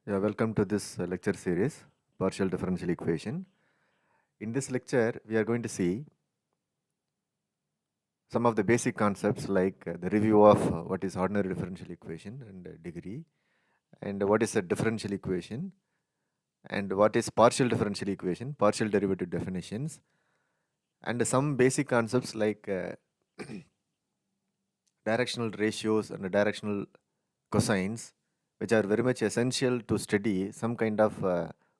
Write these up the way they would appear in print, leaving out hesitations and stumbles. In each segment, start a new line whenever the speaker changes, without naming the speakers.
Yeah, welcome to this lecture series, partial differential equation. In this lecture, we are going to see some of the basic concepts like the review of what is ordinary differential equation and degree, and what is a differential equation, and what is partial differential equation, partial derivative definitions, and some basic concepts like directional ratios and directional cosines, which are very much essential to study some kind of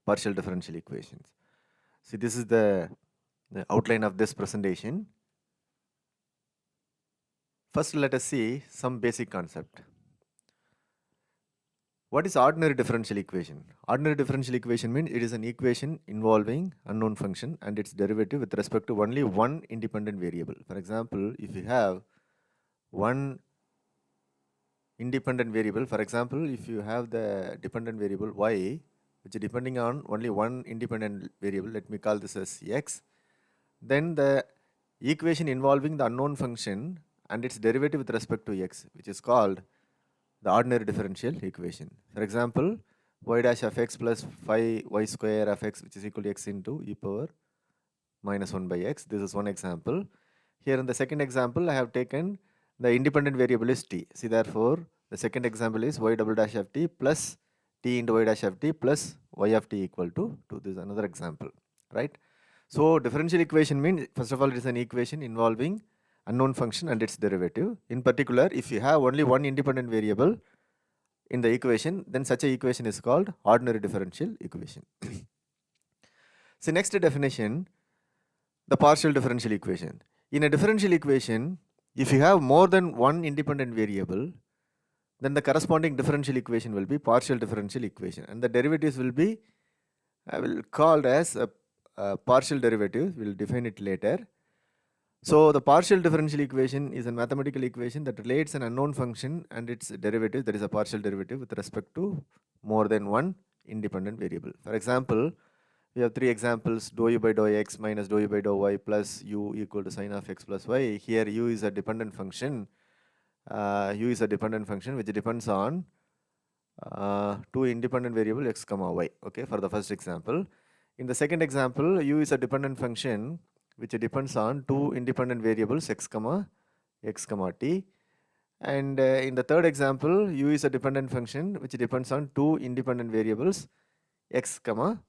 partial differential equations. See, this is the outline of this presentation. First, let us see some basic concept. What is ordinary differential equation? Ordinary differential equation means it is an equation involving unknown function and its derivative with respect to only one independent variable. For example, if you have one independent variable, for example, if you have the dependent variable y, which is depending on only one independent variable, let me call this as x, then the equation involving the unknown function and its derivative with respect to x, which is called the ordinary differential equation. For example, y dash of x plus 5y square of x, which is equal to x into e power minus 1 by x. This is one example. Here in the second example, I have taken the independent variable is t. See, therefore, the second example is y double dash of t plus t into y dash of t plus y of t equal to 2. This is another example, right? So, differential equation means, first of all, it is an equation involving unknown function and its derivative. In particular, if you have only one independent variable in the equation, then such a equation is called ordinary differential equation. So, next definition, the partial differential equation. In a differential equation, if you have more than one independent variable, then the corresponding differential equation will be partial differential equation, and the derivatives will be will called as a partial derivative. We'll define it later. So the partial differential equation is a mathematical equation that relates an unknown function and its derivative, that is a partial derivative, with respect to more than one independent variable. For example, we have three examples: dou u by dou x minus dou u by dou y plus u equal to sine of x plus y. Here u is a dependent function. U is a dependent function which depends on two independent variable x comma y. Okay, for the first example. In the second example, u is a dependent function which depends on two independent variables x comma t. And in the third example, u is a dependent function which depends on two independent variables x comma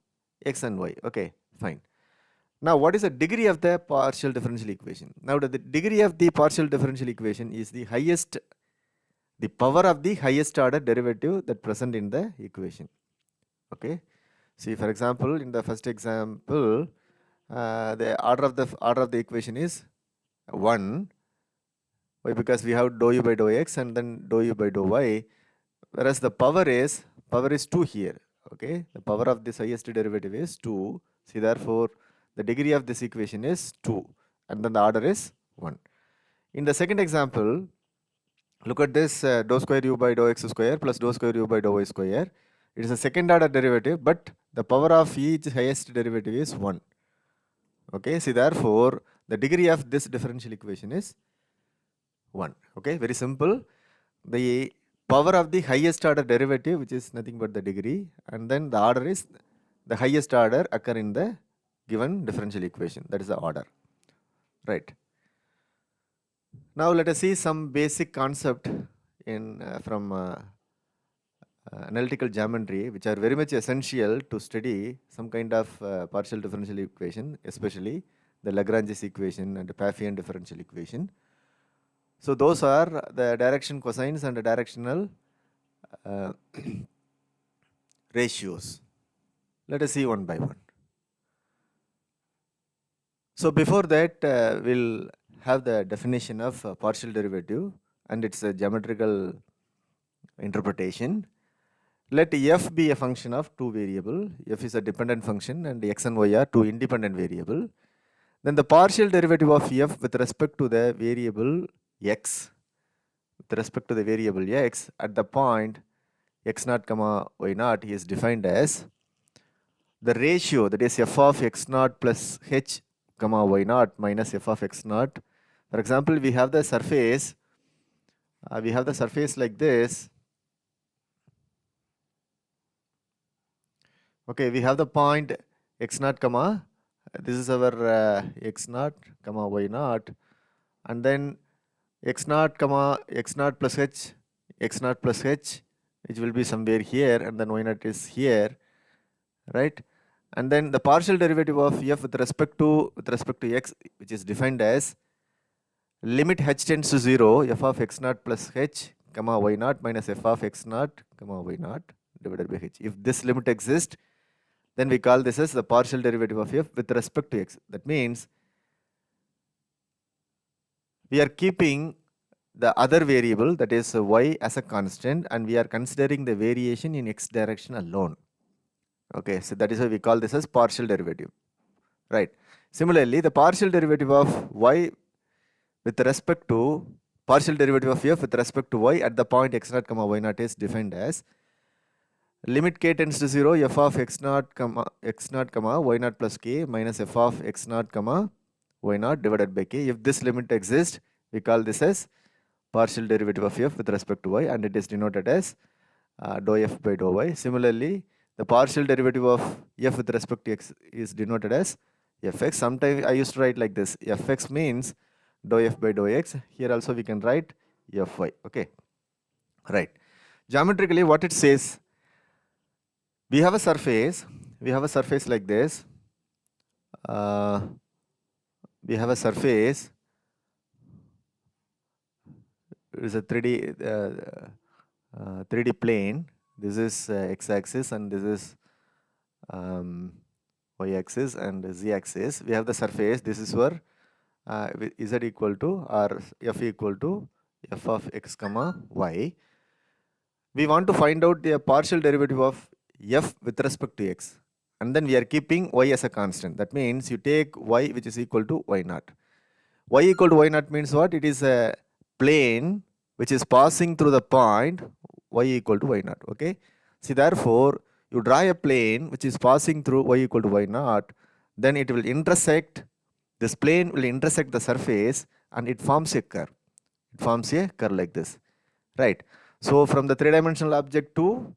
x and y. Okay, fine. Now, what is the degree of the partial differential equation? Now, the degree of the partial differential equation is the highest, the power of the highest order derivative that present in the equation. Okay. See, for example, in the first example, the order of the equation is 1. Why? Because we have dou u by dou x and then dou u by dou y, whereas the power is 2 here. Okay, the power of this highest derivative is 2. See, therefore, the degree of this equation is 2, and then the order is 1. In the second example, look at this dou square u by dou x square plus dou square u by dou y square. It is a second order derivative, but the power of each highest derivative is 1. Okay, see, therefore, the degree of this differential equation is 1. Okay, very simple. The power of the highest order derivative, which is nothing but the degree, and then the order is the highest order occur in the given differential equation. That is the order, right? Now let us see some basic concept in from analytical geometry, which are very much essential to study some kind of partial differential equation, especially the Lagrange's equation and the Pfaffian differential equation. So those are the direction cosines and the directional uh, ratios. Let us see one by one. So before that, we'll have the definition of partial derivative and its geometrical interpretation. Let f be a function of two variable. F is a dependent function and x and y are two independent variable. Then the partial derivative of f with respect to the variable x, at the point x naught comma y naught is defined as the ratio, that is f of x naught plus h comma y naught minus f of x naught. For example, we have the surface like this. Okay, we have the point x naught comma, this is our x naught comma y naught, and then x naught comma x naught plus h, x naught plus h, which will be somewhere here, and then y naught is here, right? And then the partial derivative of f with respect to x, which is defined as limit h tends to 0, f of x naught plus h comma y naught minus f of x naught comma y naught divided by h. If this limit exists, then we call this as the partial derivative of f with respect to x. That means we are keeping the other variable, that is y, as a constant, and we are considering the variation in x direction alone. Okay, so that is why we call this as partial derivative, right? Similarly, the partial derivative of y with respect to partial derivative of f with respect to y at the point x naught comma y naught is defined as limit k tends to 0, f of x naught comma y naught plus k minus f of x naught comma y naught divided by k. If this limit exists, we call this as partial derivative of f with respect to y, and it is denoted as dou f by dou y. Similarly, the partial derivative of f with respect to x is denoted as fx. Sometimes I used to write like this: fx means dou f by dou x. Here also we can write fy. Okay, right. Geometrically, what it says, we have a surface. We have a surface like this. We have a surface. It is a 3D plane. This is x-axis, and this is y-axis and z-axis. We have the surface. This is where z equal to or f equal to f of x comma y. We want to find out the partial derivative of f with respect to x, and then we are keeping y as a constant. That means you take y which is equal to y naught. Y equal to y naught means what? It is a plane which is passing through the point y equal to y naught. Okay. See, therefore, you draw a plane which is passing through y equal to y naught, then it will intersect, this plane will intersect the surface, and it forms a curve. It forms a curve like this, right? So from the three-dimensional object to,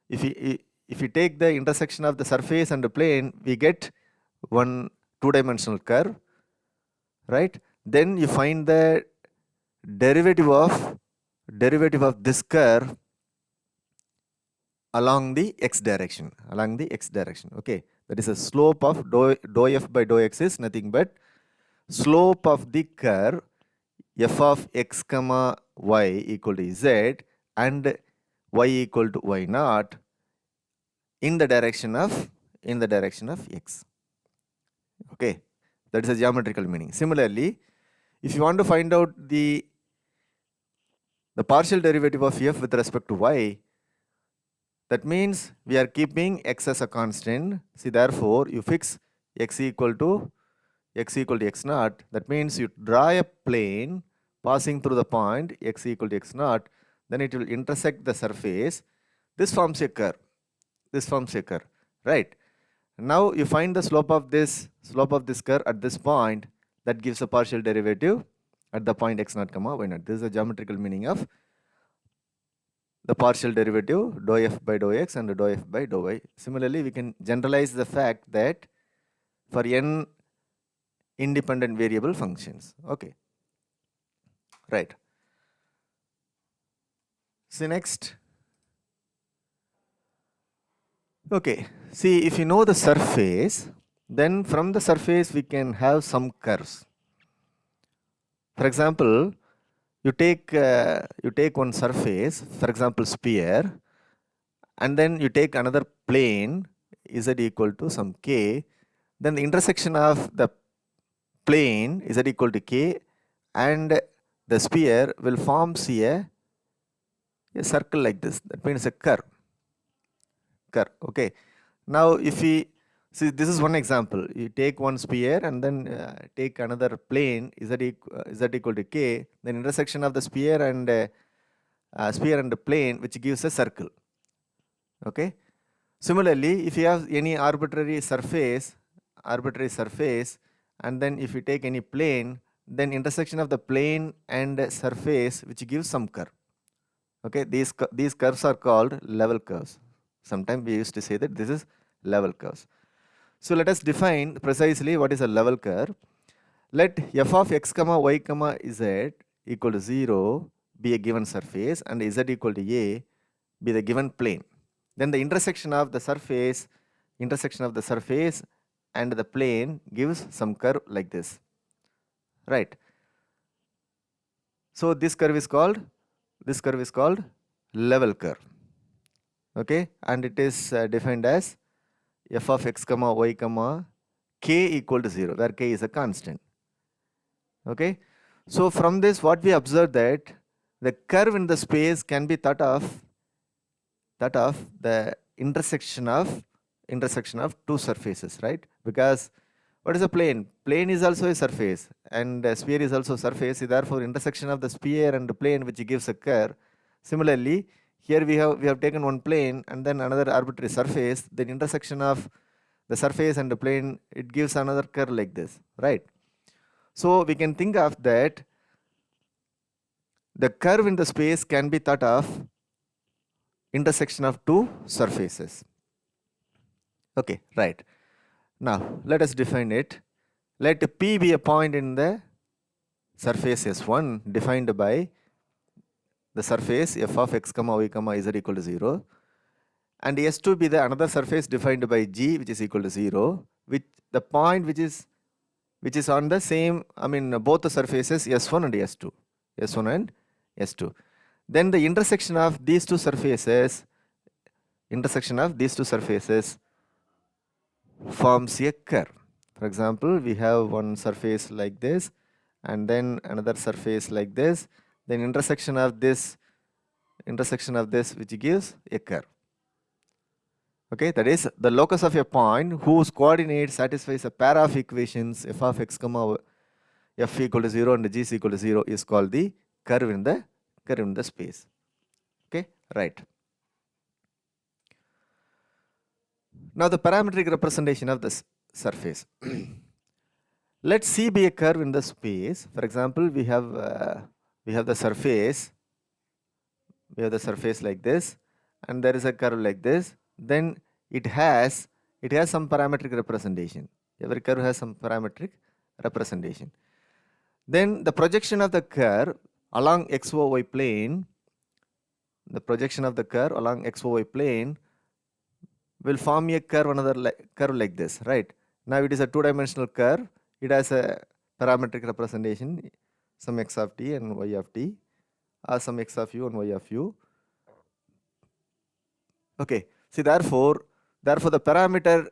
if we take the intersection of the surface and the plane, we get one two-dimensional curve, right? Then you find the derivative of this curve along the x direction, okay? That is a slope of dou f by dou x is nothing but slope of the curve f of x comma y equal to z and y equal to y naught in the direction of x. Okay, that is a geometrical meaning. Similarly, if you want to find out the partial derivative of f with respect to y, that means we are keeping x as a constant. See, therefore, you fix x equal to x naught. That means you draw a plane passing through the point x equal to x naught, then it will intersect the surface. This forms a curve. Right? Now you find the slope of this curve at this point. That gives a partial derivative at the point x naught comma y naught. This is the geometrical meaning of the partial derivative dou f by dou x and dou f by dou y. Similarly, we can generalize the fact that for n independent variable functions. Okay, right. So next, okay, see, if you know the surface, then from the surface we can have some curves. For example, you take one surface, for example sphere, and then you take another plane z equal to some k, then the intersection of the plane z equal to k and the sphere will form a circle like this. That means a curve. Okay. Now if we see, this is one example. You take one sphere and then take another plane z equal to k, then intersection of the sphere and the plane, which gives a circle. Okay. Similarly, if you have any arbitrary surface, and then if you take any plane, then intersection of the plane and surface, which gives some curve. Okay, these curves are called level curves. Sometimes we used to say that this is level curves. So let us define precisely what is a level curve. Let f of x comma y comma z equal to 0 be a given surface and z equal to a be the given plane. Then the intersection of the surface and the plane gives some curve like this, right? So this curve is called level curve, okay, and it is defined as f of x comma y comma k equal to 0, where k is a constant, okay. So from this what we observe that the curve in the space can be thought of the intersection of two surfaces, right? Because what is a plane? Plane is also a surface and a sphere is also a surface. Therefore, intersection of the sphere and the plane which gives a curve. Similarly, here we have taken one plane and then another arbitrary surface. The intersection of the surface and the plane, it gives another curve like this, right? So we can think of that the curve in the space can be thought of intersection of two surfaces. Okay, right. Now let us define it. Let P be a point in the surface S1 defined by the surface f of x comma y comma z equal to 0, and S2 be the another surface defined by G which is equal to 0, with the point which is on the same, both the surfaces S1 and S2. Then the intersection of these two surfaces forms a curve. For example, we have one surface like this and then another surface like this, then intersection of this which gives a curve. Okay, that is the locus of a point whose coordinate satisfies a pair of equations f of x comma f equal to 0 and g is equal to 0 is called the curve in the space. Okay, right. Now the parametric representation of this surface. Let C be a curve in the space. For example, we have the surface. We have the surface like this, and there is a curve like this. Then it has some parametric representation. Every curve has some parametric representation. Then the projection of the curve along xy plane. The projection of the curve along xy plane will form a curve, curve like this, right? Now it is a two-dimensional curve. It has a parametric representation, some x of t and y of t, or some x of u and y of u. Okay. See, therefore the parameter,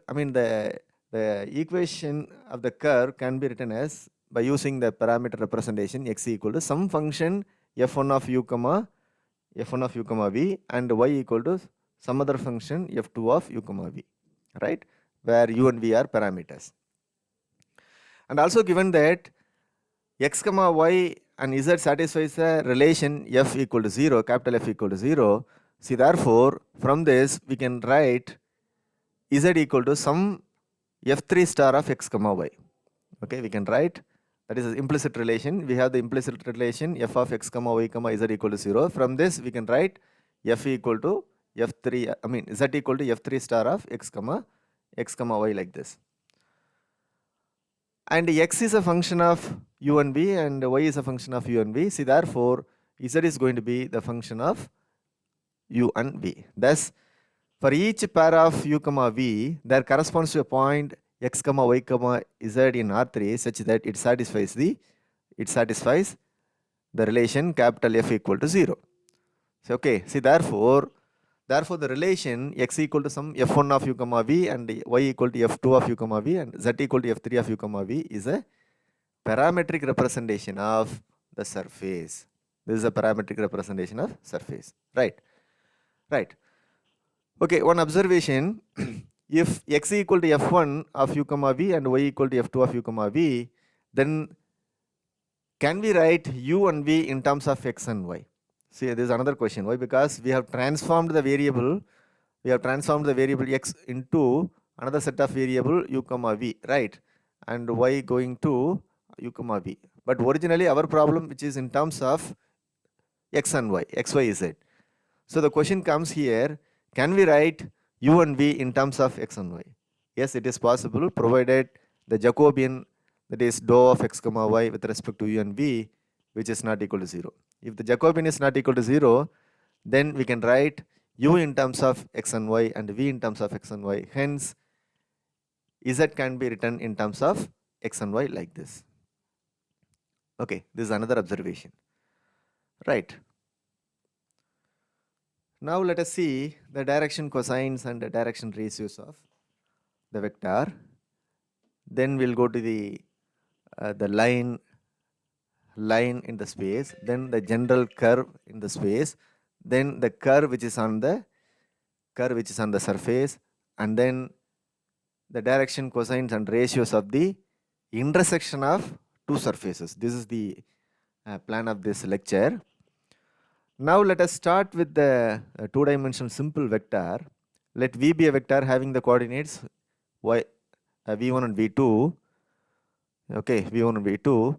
the equation of the curve can be written as by using the parameter representation x equal to some function f1 of u comma v and y equal to some other function f2 of u comma v, right, where u and v are parameters. And also given that x comma y and z satisfies a relation f equal to 0, capital F equal to 0. See, therefore from this we can write z equal to some f3 star of x comma y. Okay, we can write that is an implicit relation. We have the implicit relation f of x comma y comma z equal to 0. From this we can write f equal to f3, z equal to f3 star of x comma y like this. And x is a function of u and v and y is a function of u and v. See, therefore z is going to be the function of u and v. Thus, for each pair of u comma v, there corresponds to a point x comma y comma z in R3 such that it satisfies the relation capital F equal to 0. So, okay, see, therefore the relation x equal to some f1 of u comma v and y equal to f2 of u comma v and z equal to f3 of u comma v is a parametric representation of the surface. This is a parametric representation of surface, right? Right. Okay, one observation. If x equal to f1 of u comma v and y equal to f2 of u comma v, then can we write u and v in terms of x and y? See, this is another question. Why? Because we have transformed the variable x into another set of variable u comma v, right? And y going to u comma v. But originally our problem which is in terms of x and y, x, y, z. So the question comes here, can we write u and v in terms of x and y? Yes, it is possible provided the Jacobian, that is dou of x comma y with respect to u and v, which is not equal to 0. If the Jacobian is not equal to 0, then we can write u in terms of x and y and v in terms of x and y. Hence, z can be written in terms of x and y like this. Okay, this is another observation. Right. Now let us see the direction cosines and the direction ratios of the vector. Then we'll go to the line in the space, then the general curve in the space, then the curve which is on the surface, and then the direction cosines and ratios of the intersection of two surfaces. This is the plan of this lecture. Now let us start with the two-dimensional simple vector. Let V be a vector having the coordinates y, v1 and v2. Okay, v1 and v2.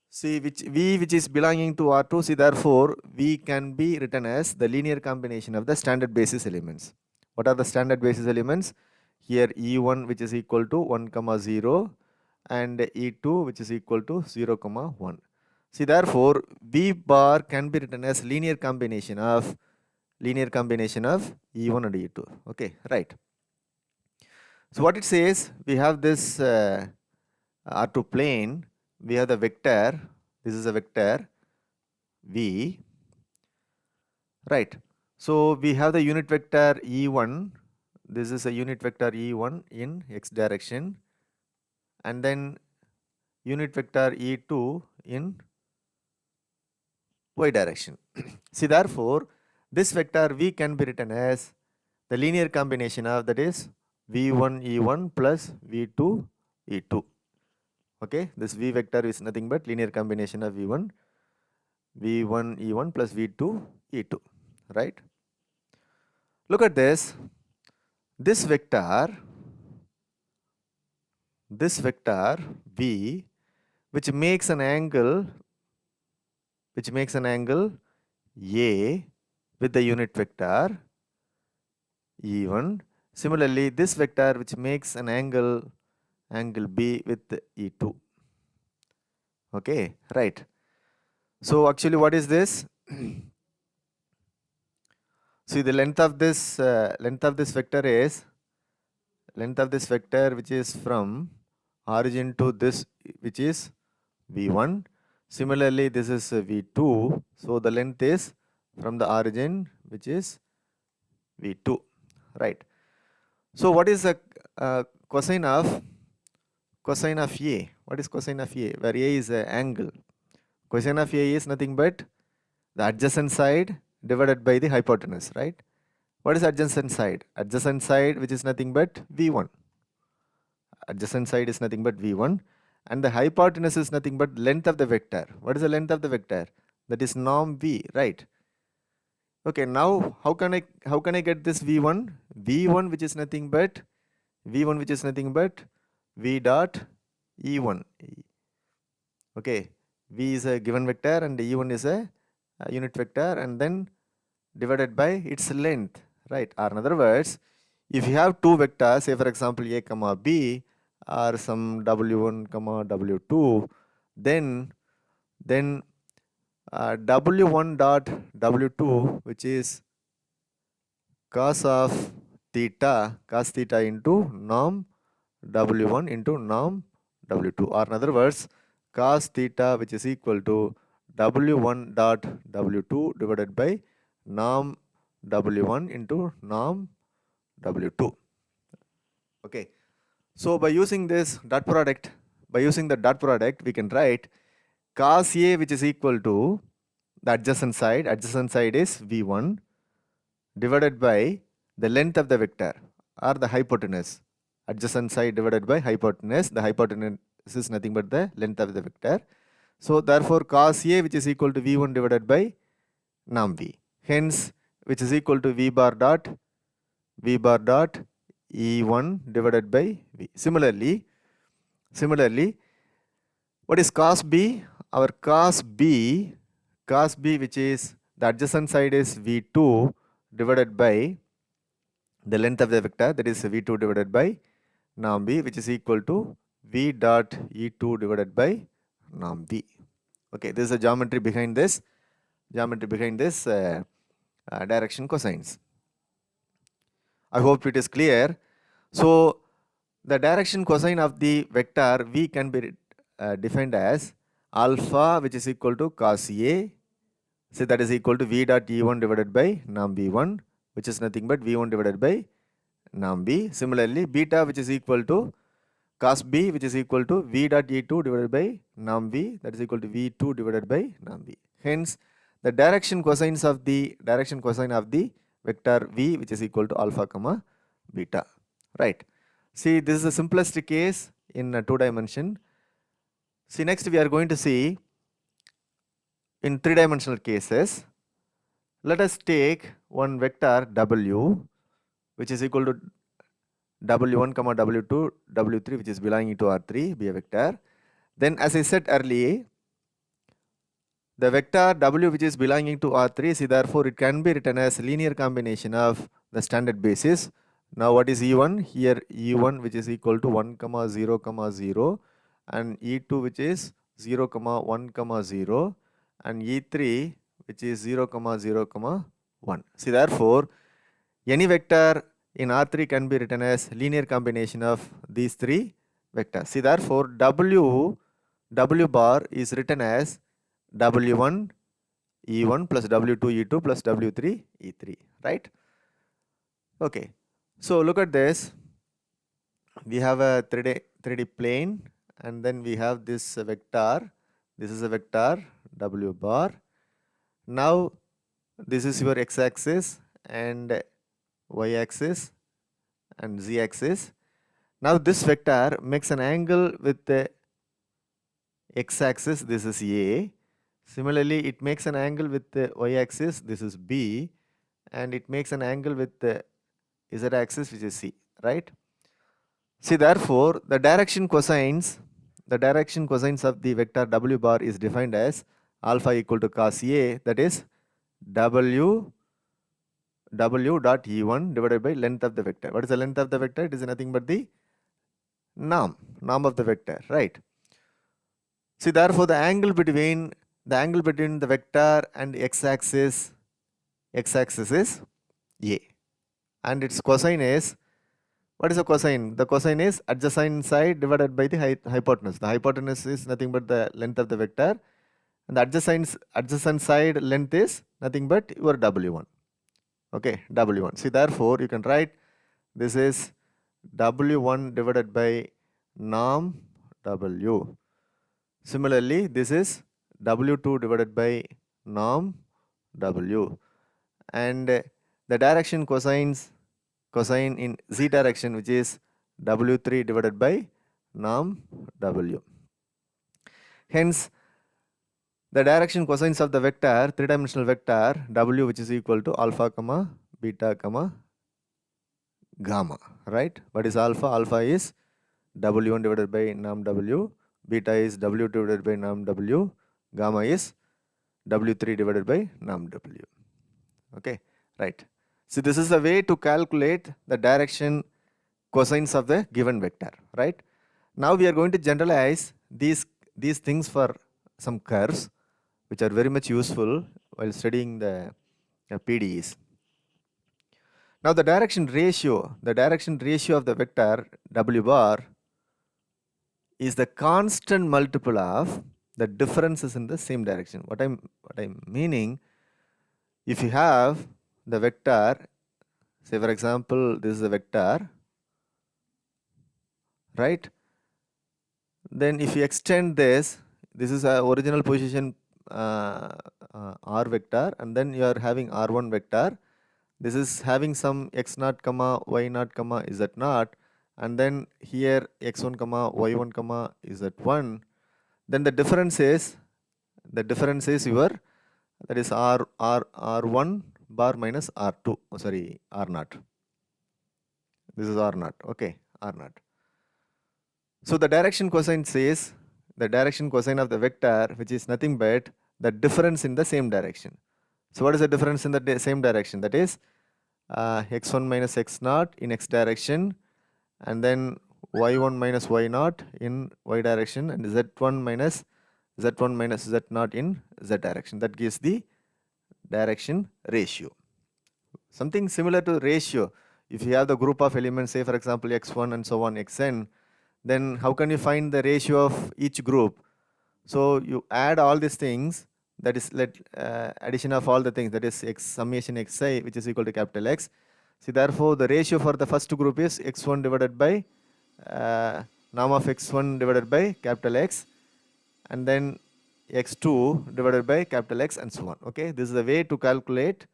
See which is belonging to R2. See, therefore V can be written as the linear combination of the standard basis elements. What are the standard basis elements? Here E1 which is equal to 1 comma 0 and E2 which is equal to 0 comma 1. See, therefore V bar can be written as linear combination of E1 and E2. Okay, right. So what it says, we have this R2 plane, we have the vector, this is a vector V, right. So we have the unit vector E1, this is a unit vector E1 in x direction, and then unit vector E2 in y direction. See, therefore this vector V can be written as the linear combination of, that is V1 E1 plus V2 E2. Okay, this V vector is nothing but linear combination of V1 E1 plus V2 E2, right? Look at this. This vector V, which makes an angle A with the unit vector E1. Similarly, this vector which makes an angle B with E2. Okay, right. So actually what is this? See, the length of this vector is which is from origin to this, which is V1. Similarly, this is V2. So the length is from the origin, which is V2, right? So what is the cosine of A? What is cosine of A? Where A is an angle. Cosine of A is nothing but the adjacent side divided by the hypotenuse, right? What is adjacent side? Adjacent side, which is nothing but V1. Adjacent side is nothing but V1, and the hypotenuse is nothing but length of the vector. What is the length of the vector? That is norm V, right? Okay, now how can I get this V1? V1 which is nothing but V dot E1. Okay, V is a given vector and E1 is a unit vector, and then divided by its length, right? Or in other words, if you have two vectors, say for example A comma B, or some W1 comma W2, then W1 dot W2, which is cos theta into norm W1 into norm W2, or in other words, cos theta, which is equal to W1 dot W2 divided by norm W1 into norm W2. Okay, so by using this dot product, we can write cos A, which is equal to the adjacent side is V1 divided by the length of the vector or the hypotenuse. Adjacent side divided by hypotenuse. The hypotenuse is nothing but the length of the vector. So therefore cos A, which is equal to V1 divided by norm V. Hence, which is equal to V bar dot E1 divided by V. Similarly, what is cos B? Our cos B, which is the adjacent side is V2 divided by the length of the vector, that is v2 divided by norm v, which is equal to v dot e2 divided by norm v. Okay, this is the geometry behind this direction cosines. I hope it is clear. So the direction cosine of the vector v can be defined as alpha, which is equal to cos A. So that is equal to v dot e1 divided by norm v1, which is nothing but v1 divided by norm v. Similarly, beta, which is equal to cos b, which is equal to v dot e2 divided by norm v, that is equal to v2 divided by norm v. Hence, the direction cosine of the vector v, which is equal to alpha comma beta. Right. See, this is the simplest case in 2-dimension. See, next we are going to see in 3-dimensional cases. Let us take one vector w, which is equal to w1 comma w2 w3, which is belonging to R3, be a vector. Then, as I said earlier, the vector w which is belonging to R3, see, therefore it can be written as linear combination of the standard basis. Now what is E1? Here E1 which is equal to 1 comma 0 comma 0, and E2 which is 0 comma 1 comma 0, and E3 which is 0 comma 0 comma 1. See, therefore any vector in R3 can be written as linear combination of these three vectors. See, therefore w bar is written as w1 e1 plus w2 e2 plus w3 e3, right? Okay, so look at this. We have a 3D plane, and then we have this vector. This is a vector w bar. Now this is your x-axis and y-axis and z-axis. Now this vector makes an angle with the x-axis, this is A. Similarly, it makes an angle with the y-axis, this is B, and it makes an angle with the z-axis, which is C, right? See, therefore, the direction cosines of the vector w bar is defined as alpha equal to cos A, that is w dot e1 divided by length of the vector. What is the length of the vector? It is nothing but the norm of the vector, right? See, therefore the angle between the vector and x-axis is A, and its cosine is, what is the cosine? The cosine is adjacent side divided by the hypotenuse. The hypotenuse is nothing but the length of the vector, and the adjacent side length is nothing but your w1. Okay, w1. See, therefore you can write this is w1 divided by norm w. Similarly, this is w2 divided by norm w, and the direction cosine in z direction, which is w3 divided by norm w. Hence, the direction cosines of the vector, 3-dimensional vector w, which is equal to alpha comma beta comma gamma, right? What is alpha? Alpha is w1 divided by norm w, beta is w2 divided by norm w, gamma is w3 divided by norm w. Okay, right. So this is a way to calculate the direction cosines of the given vector, right? Now we are going to generalize these things for some curves, which are very much useful while studying the PDEs. Now the direction ratio of the vector w bar is the constant multiple of the differences in the same direction. What I'm meaning, if you have the vector, say for example this is a vector, right? Then if you extend this is a original position r vector, and then you are having r1 vector. This is having some x0 comma y0 comma z0, and then here x1 comma y1 comma z1. Then the difference is your, that is r1 bar minus r2, r0. This is r0, okay, r0. So the direction cosine says the direction cosine of the vector, which is nothing but the difference in the same direction. So what is the difference in the same direction? That is x1 minus x naught in x direction, and then y1 minus y naught in y direction, and z1 minus z naught in z direction. That gives the direction ratio. Something similar to ratio. If you have the group of elements, say for example x1 and so on xn, then how can you find the ratio of each group? So you add all these things, that is addition of all the things, that is x summation xi, which is equal to capital X. See, therefore the ratio for the first group is x1 divided by norm of x1 divided by capital X, and then x2 divided by capital X, and so on. Okay, this is the way to calculate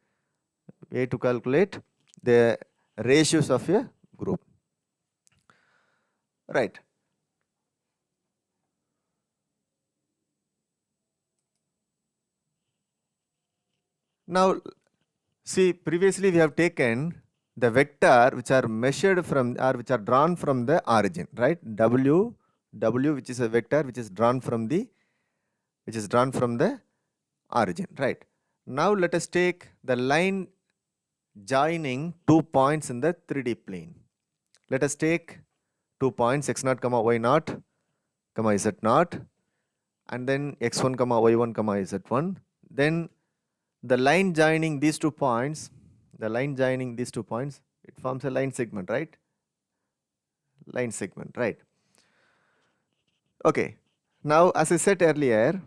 the ratios of a group. Right. Now, see, previously we have taken the vector which are measured from, or which are drawn from the origin, right? W, which is a vector which is drawn from the origin, right? Now let us take the line joining 2 points in the 3D plane. Let us take 2 points x0 comma y0 comma z0, and then x1 comma y1 comma z1. Then the line joining these 2 points, it forms a line segment, right? Line segment, right? Okay. Now, as I said earlier,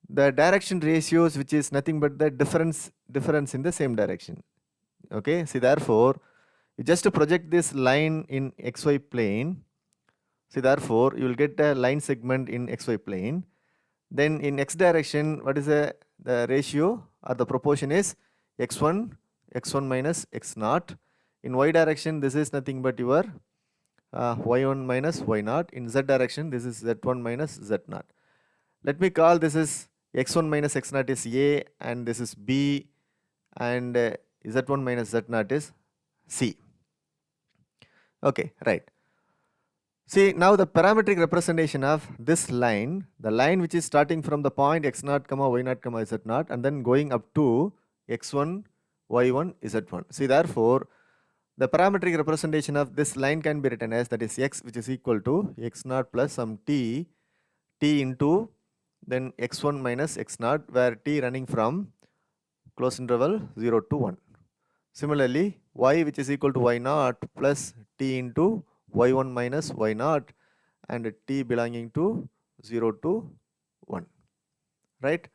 the direction ratios, which is nothing but the difference in the same direction. Okay. See, therefore, you just project this line in xy plane. See, therefore, you will get a line segment in xy plane. Then in x direction, what is the ratio or the proportion is x1 minus x0. In y direction, this is nothing but your y1 minus y0. In z direction, this is z1 minus z0. Let me call this is x1 minus x0 is a, and this is b, and z1 minus z0 is c. Okay, right. See, now the parametric representation of this line, the line which is starting from the point x0 comma y0 comma z0 and then going up to x1 y1 z1. See, therefore the parametric representation of this line can be written as, that is x, which is equal to x0 plus some t into then x1 minus x0, where t running from close interval 0 to 1. Similarly, y, which is equal to y0 plus t into y1 minus y0, and t belonging to 0 to 1, right?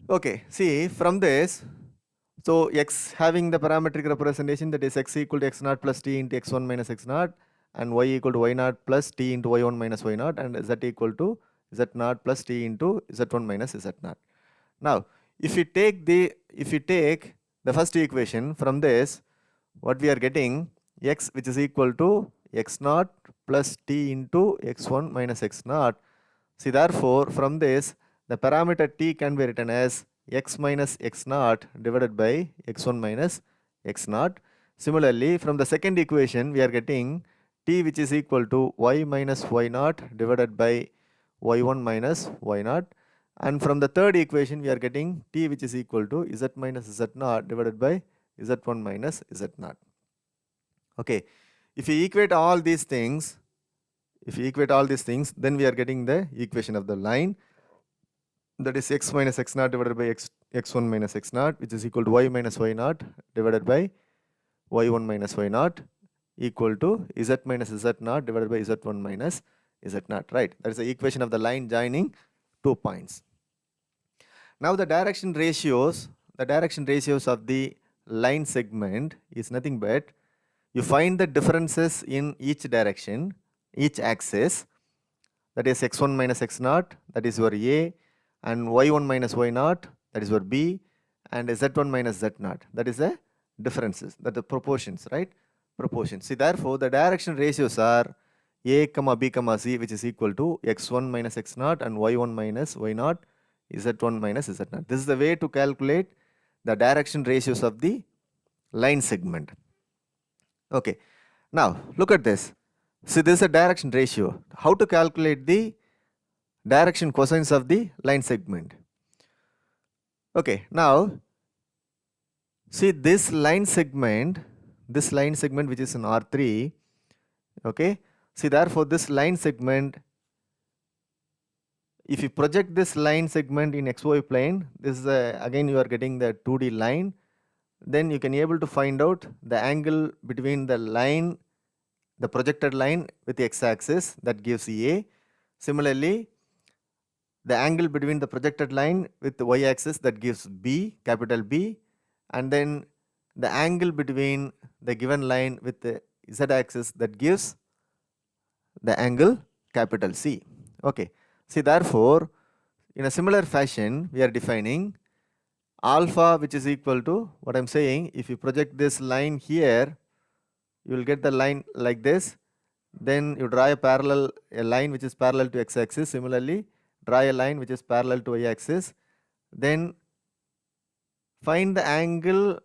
Okay, see, from this, so x having the parametric representation, that is x equal to x0 plus t into x1 minus x0, and y equal to y0 plus t into y1 minus y0, and z equal to z0 plus t into z1 minus z0. Now, if you take the first equation, from this, what we are getting, x, which is equal to x0 plus t into x1 minus x0. See, therefore, from this, the parameter t can be written as x minus x0 divided by x1 minus x0. Similarly, from the second equation, we are getting t, which is equal to y minus y0 divided by y1 minus y0. And from the third equation, we are getting t, which is equal to z minus z0 divided by z1 minus z0. Okay, if you equate all these things, then we are getting the equation of the line, that is x minus x0 divided by x1 minus x0, which is equal to y minus y0 divided by y1 minus y0, equal to z minus z0 divided by z1 minus z0, right? That is the equation of the line joining 2 points. Now the direction ratios of the line segment is nothing but, you find the differences in each direction, each axis, that is x1 minus x0, that is your A, and y1 minus y0, that is your B, and z1 minus z0, that is the differences, that the proportions, right? Proportions. See, therefore, the direction ratios are A comma B comma C, which is equal to x1 minus x0 and y1 minus y0, z1 minus z0. This is the way to calculate the direction ratios of the line segment. Okay, now look at this. See, this is a direction ratio. How to calculate the direction cosines of the line segment? Okay, now See this line segment which is in R3, okay. See therefore this line segment, if you project this line segment in XY plane, this is again you are getting the 2D line, then you can able to find out the angle between the line, the projected line with the x-axis, that gives A. Similarly, the angle between the projected line with the y-axis, that gives B, capital B, and then the angle between the given line with the z-axis, that gives the angle capital C. Okay. See therefore, in a similar fashion, we are defining alpha, which is equal to what I am saying. If you project this line here, you will get the line like this. Then you draw a line which is parallel to x-axis. Similarly, draw a line which is parallel to y-axis. Then find the angle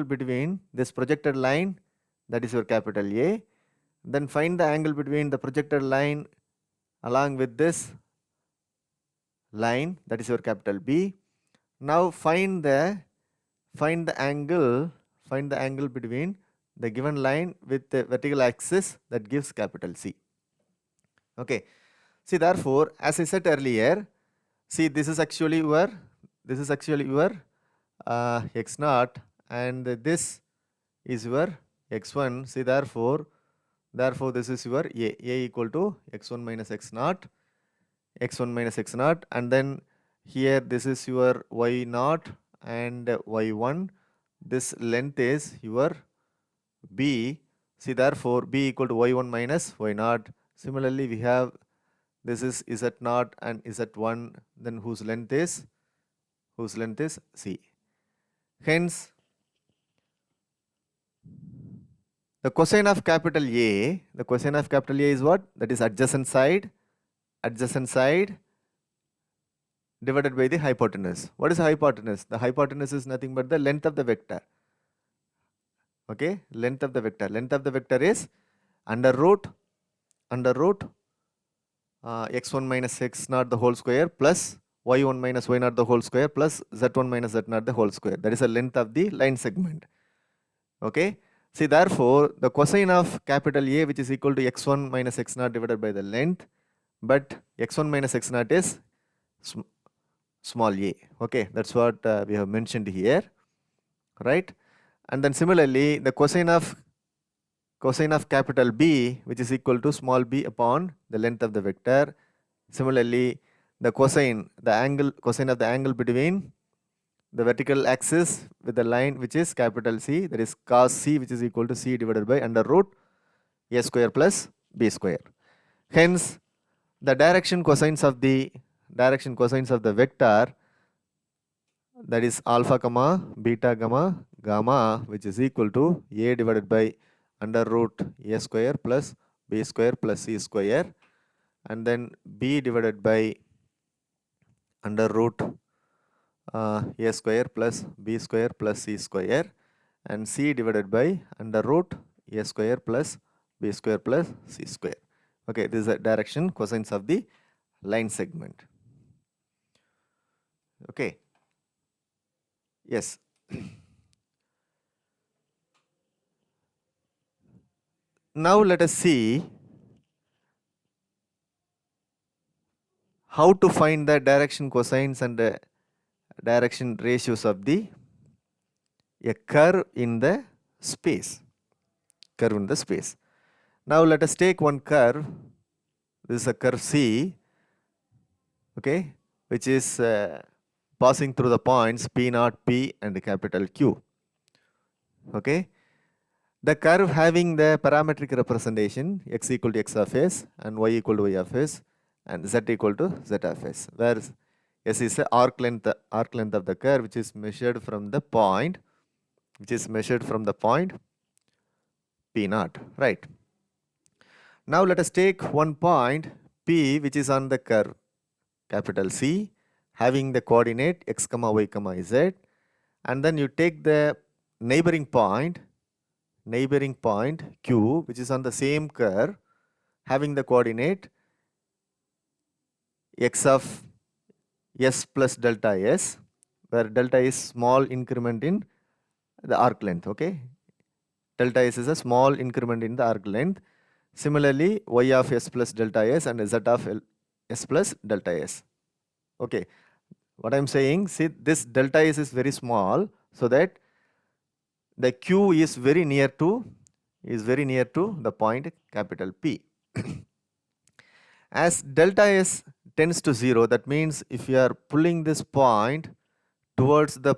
between this projected line, that is your capital A. Then find the angle between the projected line along with this line, that is your capital B. Now find the angle between the given line with the vertical axis, that gives capital C. Okay. See therefore, as I said earlier, see this is actually your x naught, and this is your x1. See therefore this is your a equal to x1 minus x naught, and then here this is your y naught and y1. This length is your b. See therefore b equal to y1 minus y naught. Similarly, we have this is z naught and z1, then whose length is c. Hence, the cosine of capital A, is what? That is adjacent side divided by the hypotenuse. What is hypotenuse? The hypotenuse is nothing but the length of the vector. Okay, length of the vector is under root x1 minus x naught the whole square plus y1 minus y naught the whole square plus z1 minus z naught the whole square. That is the length of the line segment. Okay. See therefore, the cosine of capital A, which is equal to x1 minus x naught divided by the length, but x1 minus x naught is small a. Okay, that's what we have mentioned here, right? And then similarly, the cosine of capital B, which is equal to small b upon the length of the vector. Similarly, the cosine of the angle between the vertical axis with the line which is capital C, that is cos C, which is equal to C divided by under root a square plus b square. Hence, the direction cosines of the vector, that is alpha comma beta comma gamma, which is equal to a divided by under root a square plus b square plus c square, and then b divided by under root a square plus b square plus c square, and c divided by under root a square plus b square plus c square. Okay, this is the direction cosines of the line segment. Okay. Yes. Now let us see how to find the direction cosines and the direction ratios of a curve in the space. Now let us take one curve. This is a curve C, okay, which is passing through the points P naught, P and capital Q. Okay. The curve having the parametric representation x equal to x of s and y equal to y of s and z equal to z of s, where s is the arc length of the curve, which is measured from the point P naught, right? Now let us take one point P, which is on the curve capital C, having the coordinate x comma y comma z, and then you take the neighboring point Q, which is on the same curve, having the coordinate x of s plus delta s, where delta is small increment in the arc length. Okay, delta s is a small increment in the arc length. Similarly, y of s plus delta s and z of s plus delta s. Okay, what I'm saying, see, this delta s is very small, so that the q is very near to the point capital P. As delta s tends to 0, that means if you are pulling this point towards the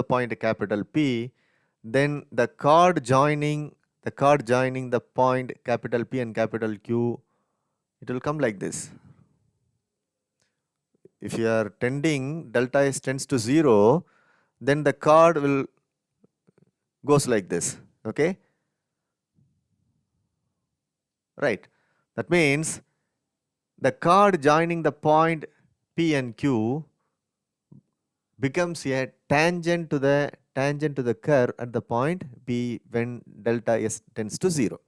point capital P, then the chord joining the point capital P and capital Q, it will come like this. If you are tending delta s tends to 0, then the chord will goes like this. Okay, right? That means the chord joining the point P and Q becomes a tangent to the curve at the point B when delta s tends to 0.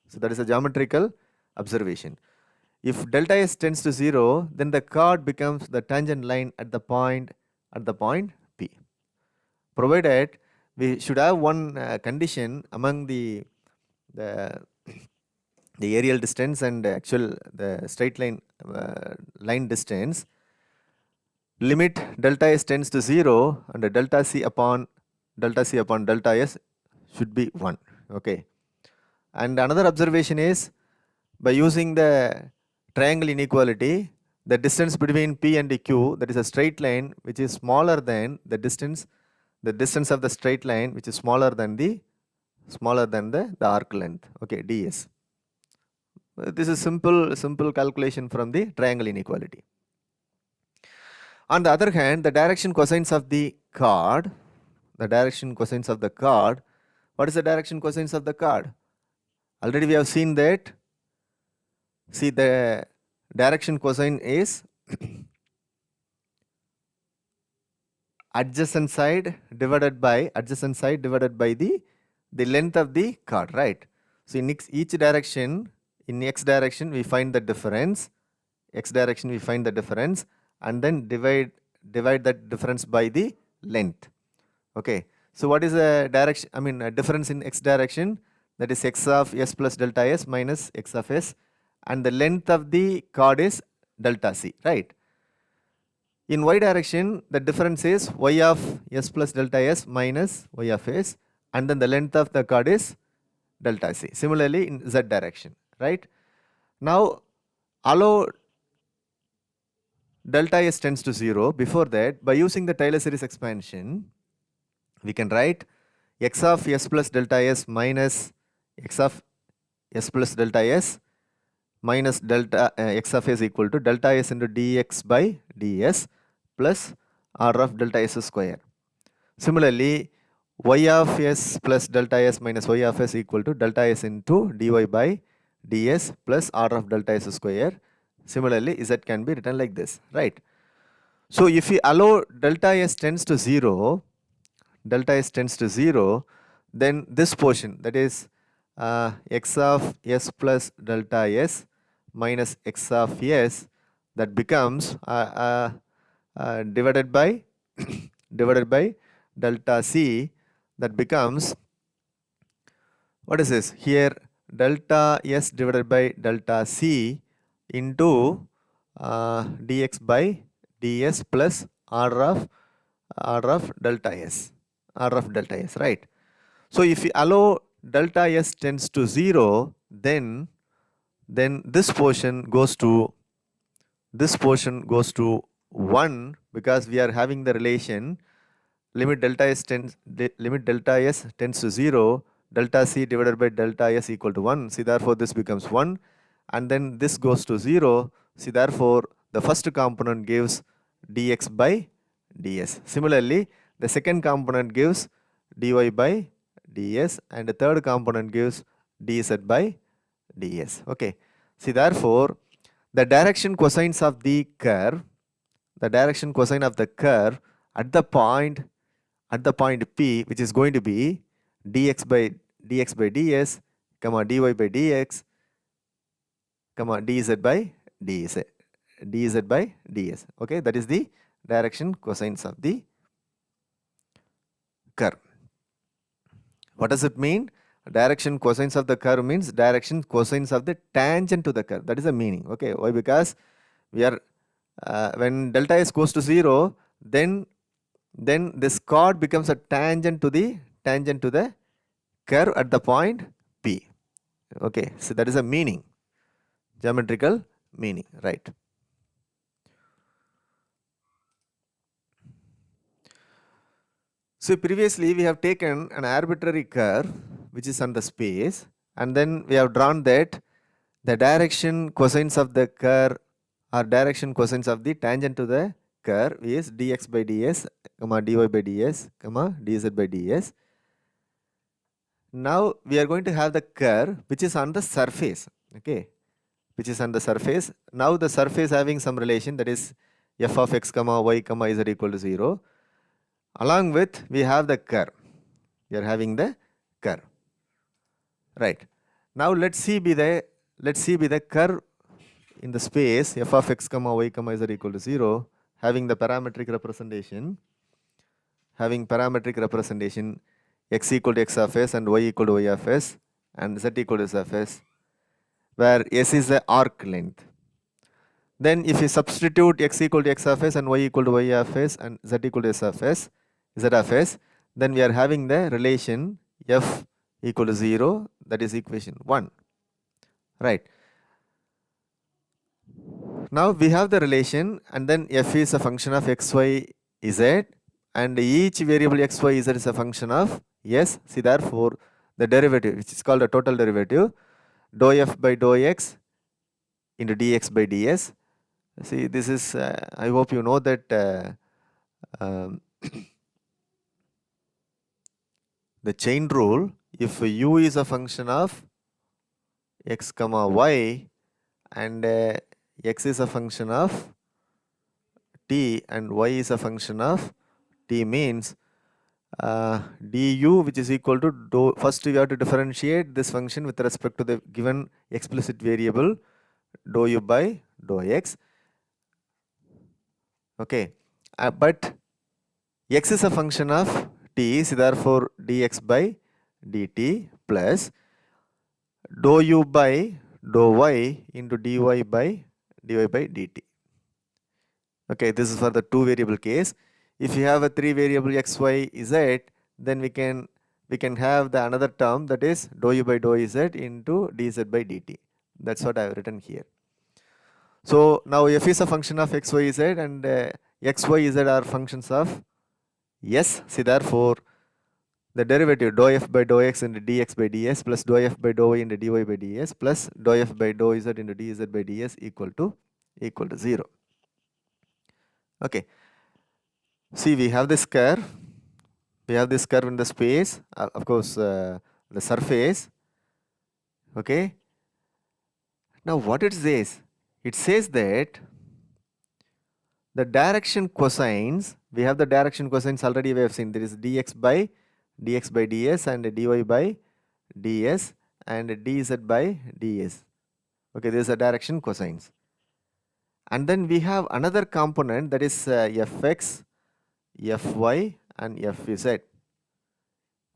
So that is a geometrical observation. If delta s tends to 0, then the chord becomes the tangent line at the point P. Provided we should have one condition among the aerial distance and the straight line line distance. Limit delta s tends to 0 and delta c upon delta s should be 1. Okay, and another observation is, by using the triangle inequality, the distance between P and Q, that is a straight line which is smaller than the distance of the straight line which is smaller than the arc length. Okay, ds. This is simple calculation from the triangle inequality. On the other hand, the direction cosines of the chord, what is the direction cosines of the chord? Already we have seen that. See, the direction cosine is adjacent side divided by the length of the chord, right? So in each direction, in x direction we find the difference, and then divide that difference by the length. Okay, so what is the direction, difference in x direction? That is x of s plus delta s minus x of s, and the length of the chord is delta c, right? In y direction, the difference is y of s plus delta s minus y of s, and then the length of the chord is delta c. Similarly in z direction, right? Now allow delta s tends to 0. Before that, by using the Taylor series expansion, we can write x of s plus delta s minus x of s plus delta s minus delta x of s equal to delta s into dx by ds plus r of delta s square. Similarly, y of s plus delta s minus y of s equal to delta s into dy by ds plus r of delta s square. Similarly, z can be written like this, right? So if we allow delta s tends to 0, then this portion, that is x of s plus delta s minus x of s, that becomes divided by delta c, that becomes, what is this here, delta s divided by delta c into dx by ds plus r of delta s, right? So if we allow delta s tends to 0, then this portion goes to 1, because we are having the relation limit delta s tends to 0, delta c divided by delta s equal to 1. See, therefore this becomes 1, and then this goes to 0. See, therefore the first component gives dx by ds. Similarly, the second component gives dy by ds, and the third component gives dz by ds. Okay. See, therefore the direction cosines of the curve, at the point P, which is going to be dx by ds, comma dy by dx, comma dz by ds. Okay, that is the direction cosines of the curve. What does it mean? Direction cosines of the curve means direction cosines of the tangent to the curve. That is the meaning. Okay, why? Because we are when delta s goes to 0, then this chord becomes a tangent to the curve at the point P. Okay, so that is a meaning, geometrical meaning, right? So previously we have taken an arbitrary curve which is on the space, and then we have drawn that the direction cosines of the curve or direction cosines of the tangent to the curve is dx by ds, dy by ds, dz by ds. Now we are going to have the curve which is on the surface, okay, which is on the surface. Now the surface having some relation, that is f of x comma y comma z equal to 0. Along with we have the curve. We are having the curve, right? Now let's see be the curve in the space f of x comma y comma z equal to 0, having the parametric representation, x equal to x of s and y equal to y of s and z equal to s of s, where s is the arc length. Then if you substitute x equal to x of s and y equal to y of s and z equal to s of s, z of s, then we are having the relation f equal to 0, that is equation 1, right? Now we have the relation, and then f is a function of x, y, z, and each variable x, y, z is a function of s. See, therefore the derivative, which is called a total derivative, dou f by dou x into dx by ds. See, this is, I hope you know that the chain rule, if u is a function of x comma y and x is a function of t and y is a function of t, means du, which is equal to dou, first we have to differentiate this function with respect to the given explicit variable dou u by dou x. Okay, but x is a function of t, so therefore dx by dt plus dou u by dou y into dy by dt. Okay, this is for the two variable case. If you have a three variable x, y, z, then we can have the another term, that is dou u by dou z into dz by dt. That's what I have written here. So now f is a function of x, y, z, and x, y, z are functions of s. See, therefore the derivative dou f by dou x into dx by ds plus dou f by dou y into dy by ds plus dou f by dou z into dz by ds equal to 0. Okay. See, we have this curve. We have this curve in the space, of course, the surface. Okay. Now, what it says? It says that the direction cosines, we have the direction cosines already we have seen. There is dx by ds and dy by ds and dz by ds. Okay, this is a direction cosines. And then we have another component, that is fx, fy and fz.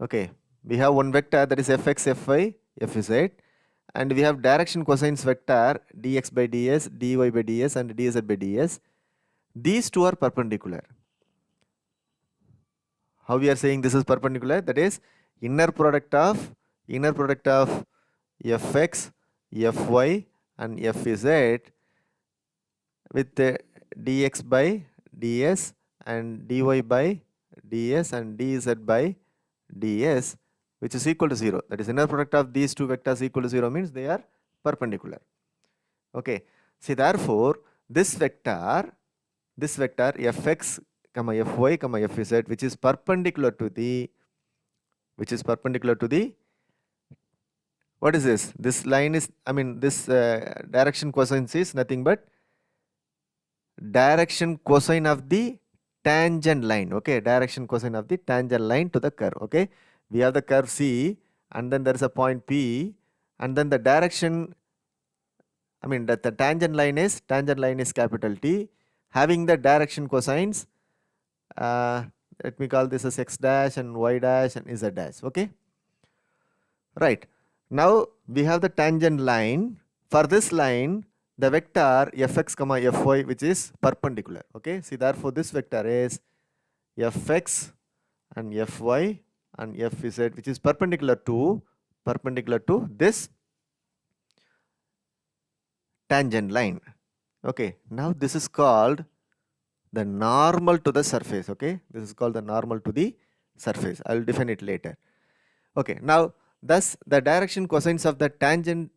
Okay, we have one vector, that is fx, fy, fz, and we have direction cosines vector dx by ds, dy by ds and dz by ds. These two are perpendicular. How we are saying this is perpendicular? That is inner product of fx, fy and fz with dx by ds and dy by ds and dz by ds, which is equal to 0. That is inner product of these two vectors equal to 0 means they are perpendicular. Okay. See, therefore this vector fx comma fy comma fz, which is perpendicular to the what is this? This line is, I mean, this direction cosine is nothing but direction cosine of the tangent line. Okay, direction cosine of the tangent line to the curve. Okay, we have the curve C, and then there is a point P, and then the direction, I mean that the tangent line is capital T, having the direction cosines. Let me call this as x dash and y dash and z dash. Okay, Right. Now we have the tangent line. For this line, the vector fx comma fy, which is perpendicular. Okay. See, therefore this vector is fx and fy and fz, which is perpendicular to this tangent line. Okay. Now this is called the normal to the surface. Okay. This is called the normal to the surface. I will define it later. Okay. Now, thus the direction cosines of the tangent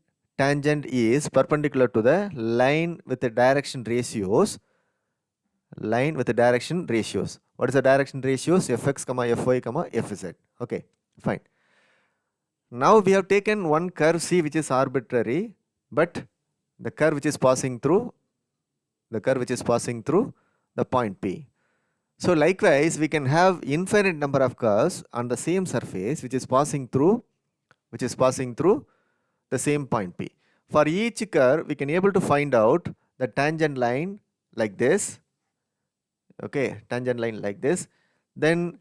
is perpendicular to the line with the direction ratios. What is the direction ratios? Fx comma fy comma fz. Okay, fine. Now we have taken one curve C which is arbitrary, but the curve which is passing through the point P. So likewise, we can have infinite number of curves on the same surface which is passing through the same point P. For each curve, we can able to find out the tangent line like this. Okay, tangent line like this. Then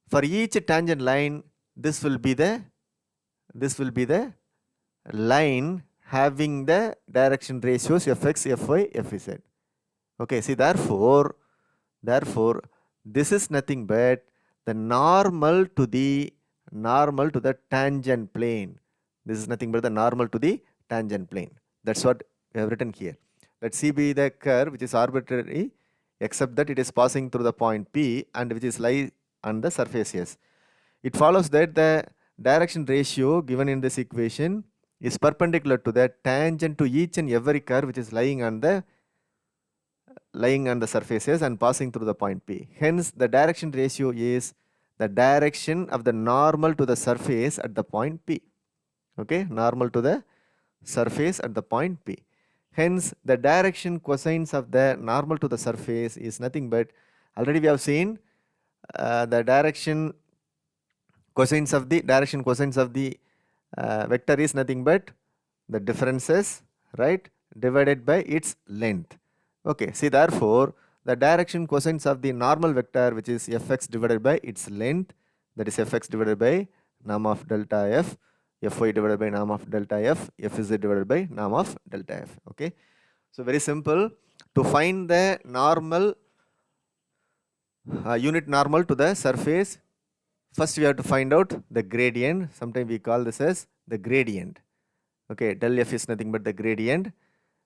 for each tangent line, this will be the line having the direction ratios fx, fy, fz. Okay, see, therefore this is nothing but the normal to the tangent plane. This is nothing but the normal to the tangent plane. That's what we have written here. Let C be the curve which is arbitrary, except that it is passing through the point P and which is lie on the surface S. It follows that the direction ratio given in this equation is perpendicular to the tangent to each and every curve which is lying on the surfaces and passing through the point P. Hence, the direction ratio is the direction of the normal to the surface at the point P. Okay, normal to the surface at the point P. Hence, the direction cosines of the normal to the surface is nothing but, already we have seen the direction cosines of the vector is nothing but the differences, right, divided by its length. Okay, see, therefore the direction cosines of the normal vector, which is fx divided by its length, that is fx divided by norm of delta f, fy divided by norm of delta f, fz divided by norm of delta f. Okay, so very simple. To find the normal unit normal to the surface, first we have to find out the gradient. Sometimes we call this as the gradient. Okay, del f is nothing but the gradient.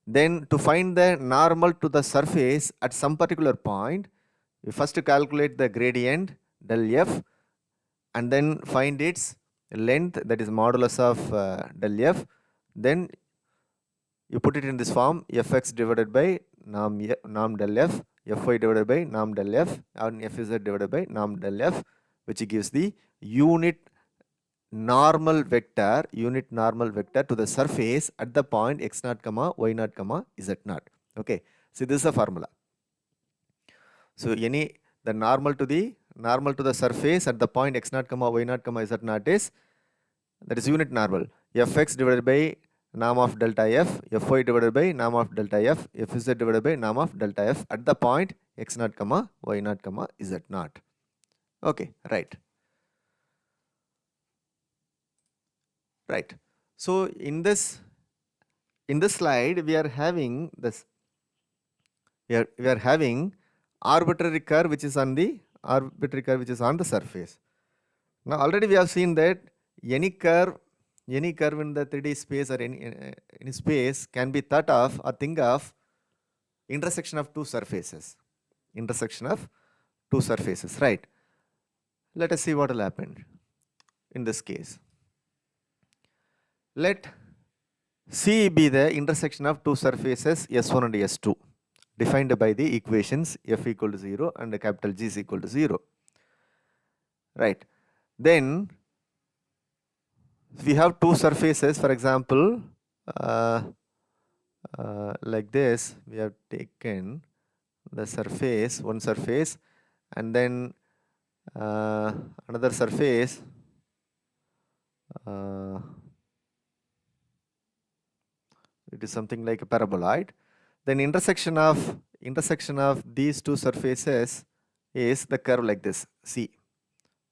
Then to find the normal to the surface at some particular point, we first calculate the gradient del f and then find its length, that is modulus of del f. Then you put it in this form, fx divided by norm del f, fy divided by norm del f, and fz divided by norm del f, which gives the unit normal vector to the surface at the point x0 comma y0 comma z0. Okay, so this is the formula. So the normal to the surface at the point x0 comma y0 comma z0 is, that is unit normal, fx divided by norm of delta f, fy divided by norm of delta f, fz divided by norm of delta f at the point x0 comma y0 comma z0. Okay, right. So in this slide we are having this, we are having arbitrary curve which is on the surface. Now already we have seen that any curve in the 3D space or any space can be thought of or think of intersection of two surfaces. Right? Let us see what will happen in this case. Let C be the intersection of two surfaces S1 and S2 defined by the equations f equal to 0 and capital G is equal to 0. Right. Then we have two surfaces, for example, like this. We have taken the surface, one surface, and then another surface. It is something like a paraboloid. Then intersection of these two surfaces is the curve like this, C.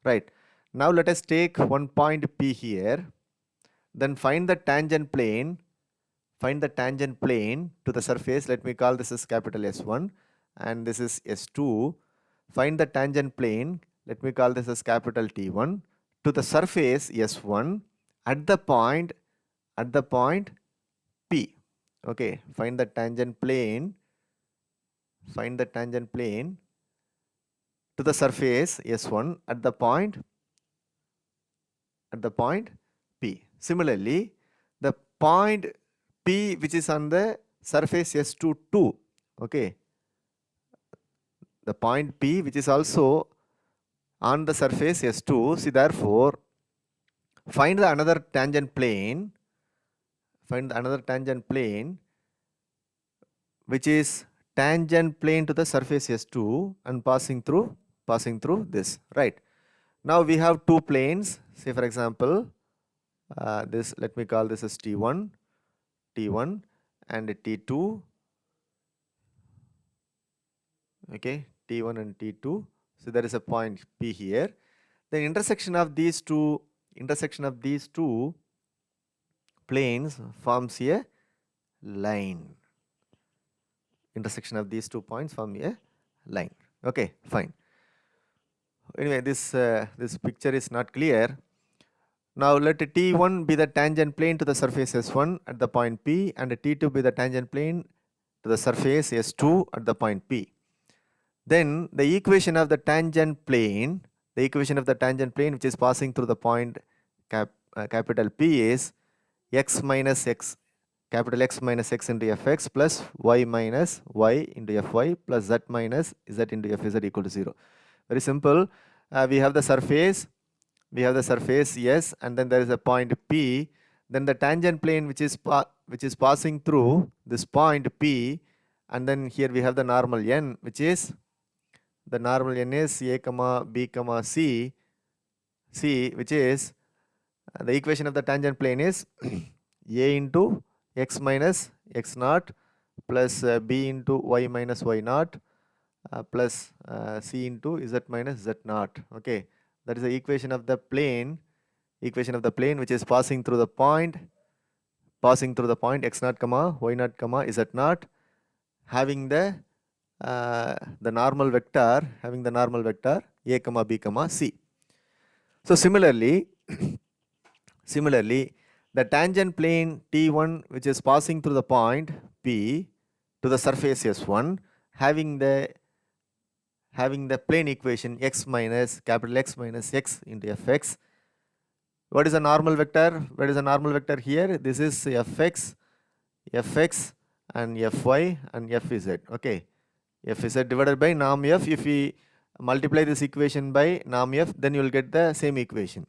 Right. Now let us take one point P here. Then find the tangent plane. Find the tangent plane to the surface. Let me call this as capital S1 and this is S2. Find the tangent plane. Let me call this as capital T1 to the surface S1 at the point P. Okay, find the tangent plane. Find the tangent plane to the surface S1 at the point P. Similarly, the point P which is on the surface S2 too. Okay, the point P which is also on the surface S2. See, therefore, find the another tangent plane. Find the another tangent plane which is tangent plane to the surface S2 and passing through this, right? Now we have two planes. Say for example, this, let me call this as T1 and T2. Okay, T1 and T2. So there is a point P here. The intersection of these two planes forms a line. Intersection of these 2 points form a line. Okay, fine. Anyway, this picture is not clear. Now let T1 be the tangent plane to the surface S1 at the point P and T2 be the tangent plane to the surface S2 at the point P. Then the equation of the tangent plane, which is passing through the point capital P is x minus x, capital X minus x into fx plus y minus y into fy plus z minus z into fz equal to 0. Very simple. We have the surface S and then there is a point P. Then the tangent plane which is passing through this point P, and then here we have the normal n, which is the normal n is a comma b comma c, which is the equation of the tangent plane is a into x minus x naught plus b into y minus y naught plus c into z minus z naught. Okay, that is the equation of the plane which is passing through the point x naught comma y naught comma z naught, having the normal vector a comma b comma c. So similarly the tangent plane T1 which is passing through the point P to the surface S1 having the plane equation x minus capital X minus x into fx. What is the normal vector? Here? This is fx and fy and fz. Okay, fz divided by norm f. If we multiply this equation by norm f, then you will get the same equation.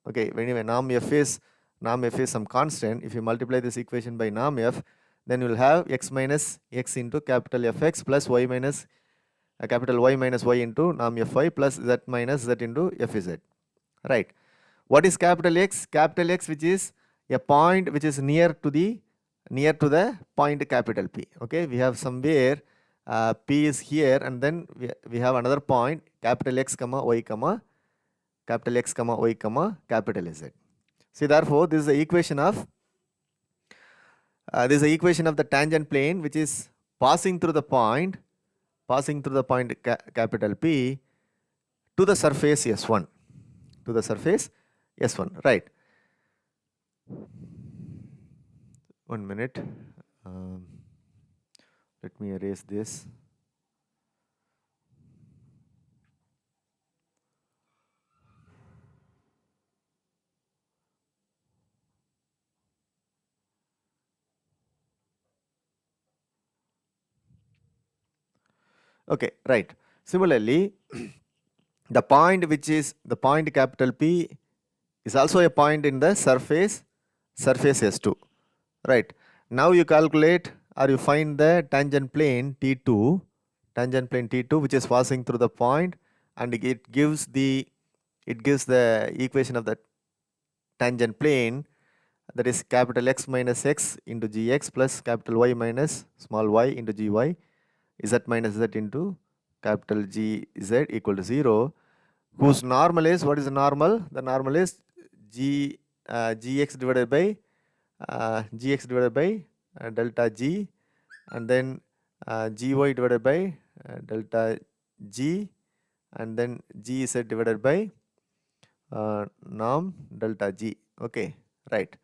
Okay, anyway, norm f is some constant. If you multiply this equation by norm f, then you will have x minus x into capital fx plus y minus capital Y minus y into norm fy plus z minus z into fz. Right. What is capital X? Capital X, which is a point which is near to the point capital P. Okay, we have somewhere P is here, and then we have another point capital X comma Y comma capital Z. See, therefore, this is the equation of the tangent plane which is passing through the point capital P to the surface S1. Right. 1 minute. Let me erase this. Okay, right. Similarly, the point which is the point capital P is also a point in the surface S2. Right. Now you calculate or you find the tangent plane T2 which is passing through the point, and it gives the equation of the tangent plane, that is capital X minus x into gx plus capital Y minus small y into gy z minus z into capital Gz equal to 0, whose normal is, what is the normal? The normal is g gx divided by delta g, and then gy divided by delta g, and then gz divided by norm delta g. Okay, right.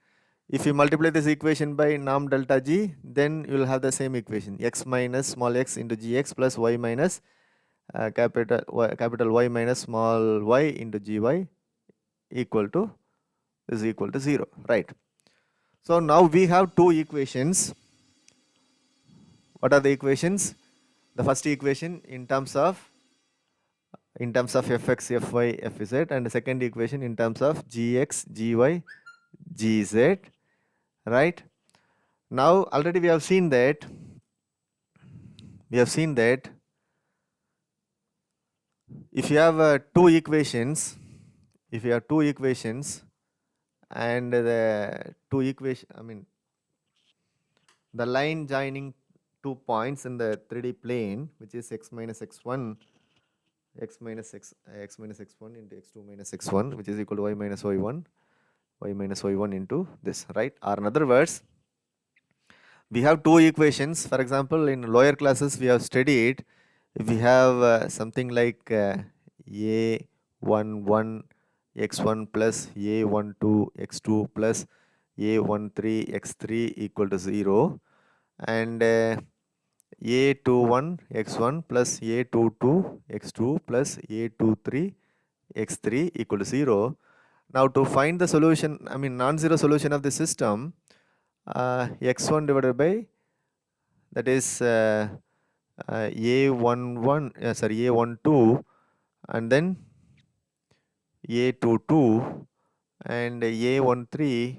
If you multiply this equation by norm delta g, then you will have the same equation, x minus small x into gx plus y minus capital Y minus small y into gy equal to is equal to 0, right? So now we have two equations. What are the equations? The first equation in terms of fx, fy, fz, and the second equation in terms of gx, gy, gz, right? Now already we have seen that if you have two equations, and the two equation, I mean the line joining two points in the 3D plane, which is x minus x1, x minus x1 into x2 minus x1, which is equal to y minus y1 into this, right? Or in other words, we have two equations. For example, in lower classes we have studied, if we have something like a11 x1 plus a12 x2 plus a13 x3 equal to 0, and a21 x1 plus a22 x2 plus a23 x3 equal to 0. Now to find the solution, I mean non-zero solution of the system, x1 divided by, that is a11 a12, and then a22, and a13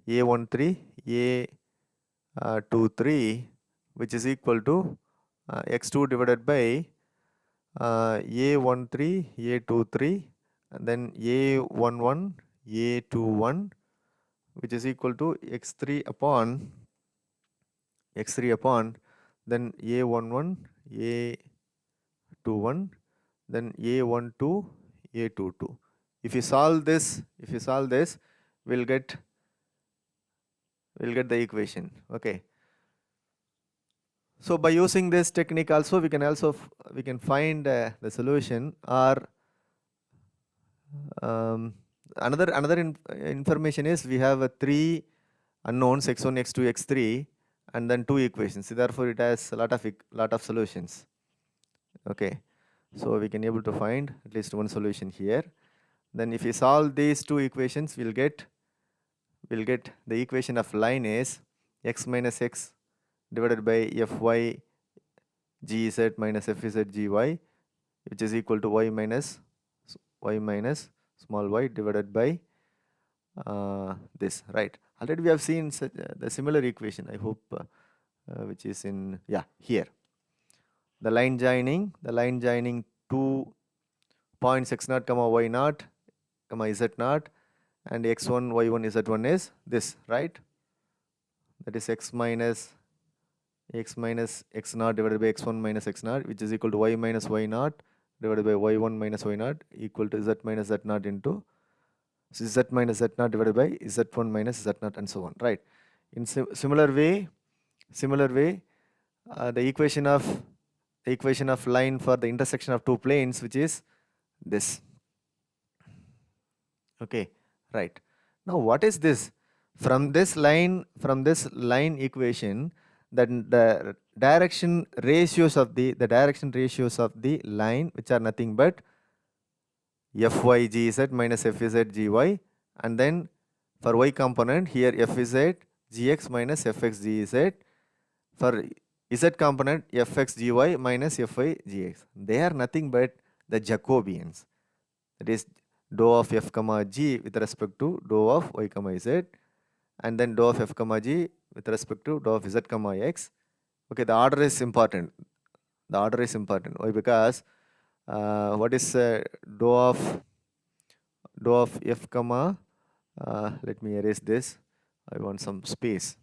a23, which is equal to x2 divided by a13 a23, and then a11 a21, which is equal to x3 upon then a11 a21, then a12 a22. If you solve this, we'll get the equation. Okay, so by using this technique also we can find the solution. Or information is, we have three unknowns, x1 x2 x3, and then two equations, therefore it has a lot of solutions. Okay, so we can able to find at least one solution here. Then if we solve these two equations, we'll get the equation of line is x minus x divided by fy gz minus fz gy, which is equal to y minus small y divided by this, right? Already we have seen the similar equation, I hope, which is in here. The line joining two points x0 comma y0 comma z0 and x1 y1 z1 is this, right? That is x minus x0 divided by x1 minus x0, which is equal to y minus y0 divided by y1 minus y0 equal to z minus z0 into z minus z0 divided by z1 minus z0, and so on, right? In similar way, the equation of line for the intersection of two planes, which is this. Okay, right. Now what is this? From this line equation, then the direction ratios of the line, which are nothing but fy gz minus fz gy, and then for y component here fz gx minus fx gz, for z component fx gy minus fy gx. They are nothing but the Jacobians, that is dou of f comma g with respect to dou of y comma z, and then dou of f comma g with respect to dou of z comma x. Okay, the order is important. Why? Because what is dou of f comma, let me erase this, I want some space.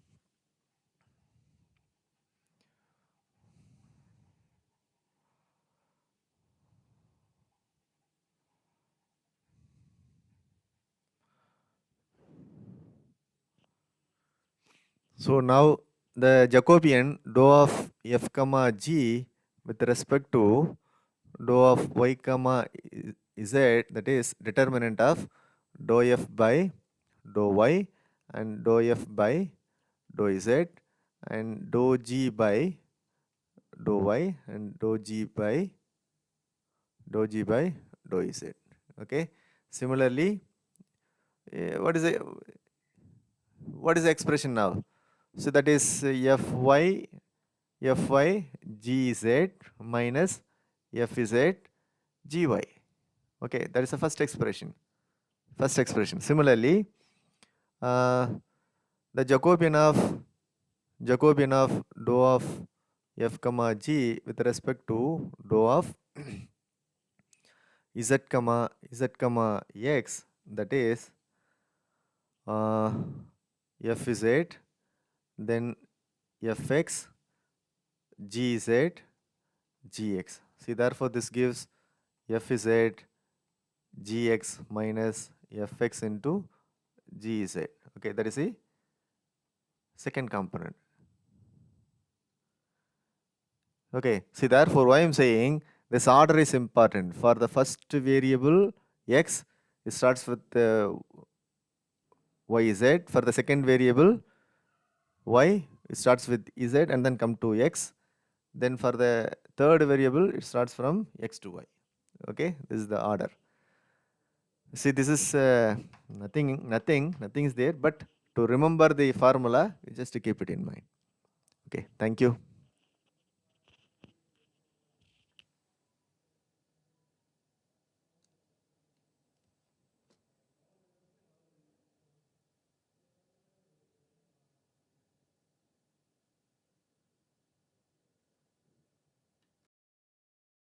So now the Jacobian dou of f comma g with respect to dou of y comma z, that is determinant of dou f by dou y and dou f by dou z and dou g by dou y and dou g by dou z. Okay. Similarly, what is the expression now? So that is fy gz minus fz gy. Okay, that is the first expression. Similarly, uh, the Jacobian of dou of f comma g with respect to dou of z comma x, that is fz, then fx gz gx. See, therefore this gives fz gx minus fx into gz. Okay, that is the second component. Okay, see, therefore why I am saying this order is important. For the first variable x, it starts with yz. For the second variable y, it starts with z and then come to x. Then for the third variable, it starts from x to y. Okay, this is the order. See, this is nothing is there, but to remember the formula, you just keep it in mind. Okay, thank you.